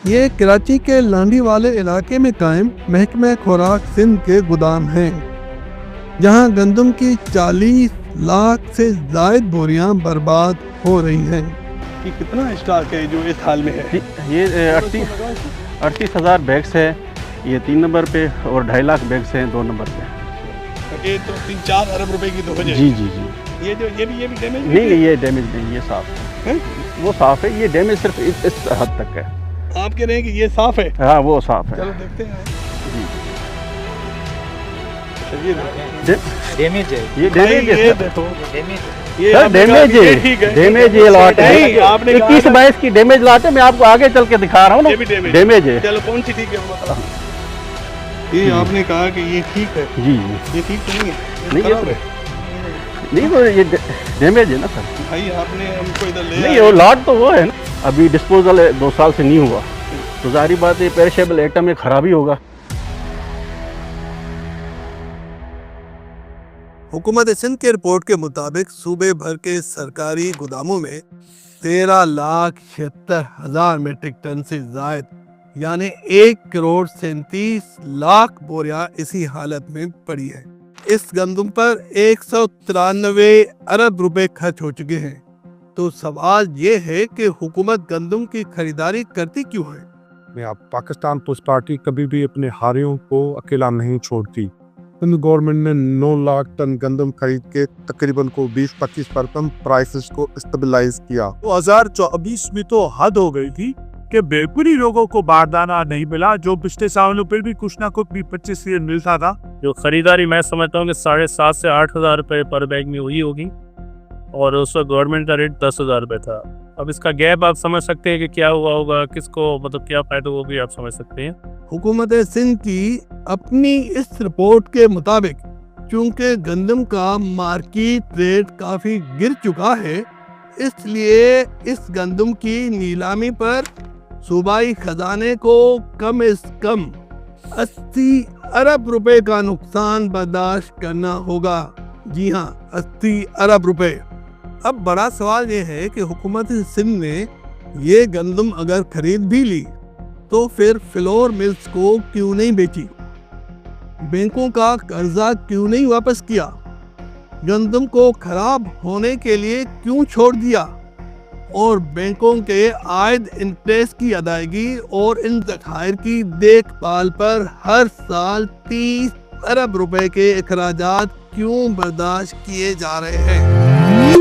ये कराची के लांडी वाले इलाके में कायम महकमा खुराक सिंध के गोदाम हैं, जहां गंदम की 40 लाख से जायद बोरियां बर्बाद हो रही हैं। ये कितना स्टॉक है जो इस हाल में है? ये 38,000 बैग्स है, ये 3 नंबर पे, और 2.5 लाख बैग्स हैं 2 नंबर पे। ये तो 3-4 अरब रुपए की तो हो जाएगी। जी जी जी। ये भी डैमेज नहीं, ये डैमेज नहीं, ये साफ है। वो साफ है, ये डैमेज सिर्फ इस हद तक है। आप कह रहे हैं कि ये साफ है? हाँ, वो साफ है। चलो देखते हैं। जी, डैमेज है, ये डैमेज है। ये देखो, ये सर डैमेज है, डैमेज ये लॉट है। आपने 21-22 की डैमेज लाते, मैं आपको आगे चल के दिखा रहा हूँ ना। डैमेज है। चलो कौन सी ठीक है वो बताओ। ये आपने कहा कि ये ठीक है। जी, ये ठीक तो नहीं है? नहीं, ये खराब है। नहीं, तो ये डैमेज है ना सर। भाई आपने हमको इधर ले नहीं, वो लॉट तो वो है ना, अभी डिस्पोजल 2 साल से नहीं हुआ, तो जाहिर बात है पेरिशेबल आइटम में खराबी होगा। हुकूमत सिंध के रिपोर्ट के मुताबिक सूबे भर के सरकारी गोदामों में 13,76,000 मीट्रिक टन से जायद यानी 1,37,00,000 बोरियां इसी हालत में पड़ी है। इस गंदम पर 193 अरब रुपए खर्च हो चुके हैं। तो सवाल ये है कि हुकूमत गंदम की खरीदारी करती क्यों है? पाकिस्तान पीपल्स पार्टी कभी भी अपने हारियों को अकेला नहीं छोड़ती। सिंध गवर्नमेंट ने 9 लाख टन गंदम खरीद के तकरीबन को 20-25% प्राइसेस को स्टेबलाइज किया। 2024 में तो हद हो गई थी कि बेपुरी लोगों को बारदाना नहीं मिला, जो पिछले सालों पर भी कुछ ना कुछ भी 25 से मिलता था। जो खरीदारी मैं समझता हूँ कि 7,500 से 8,000 रुपये पर बैग में हुई होगी, और उस वक्त गवर्नमेंट का रेट 10,000 रुपये था। अब इसका गैप आप समझ सकते हैं कि क्या हुआ होगा, किसको मतलब क्या फायदा होगा, भी आप समझ सकते हैं। हुकूमत सिंध की अपनी इस रिपोर्ट के मुताबिक चूंकि गंदम का मार्केट रेट काफी गिर चुका है, इसलिए इस गंदम की नीलामी पर सूबाई खजाने को कम से कम 80 अरब रुपए का नुकसान बर्दाश्त करना होगा। जी हाँ, 80 अरब रुपए। अब बड़ा सवाल ये है कि हुकूमत सिंध ने ये गंदम अगर खरीद भी ली तो फिर फ्लोर मिल्स को क्यों नहीं बेची? बैंकों का कर्जा क्यों नहीं वापस किया? गंदम को खराब होने के लिए क्यों छोड़ दिया? और बैंकों के आयद इंटरेस्ट की अदायगी और इन ज़खायर की देखभाल पर हर साल 30 अरब रुपए के अखराजात क्यों बर्दाश्त किए जा रहे हैं?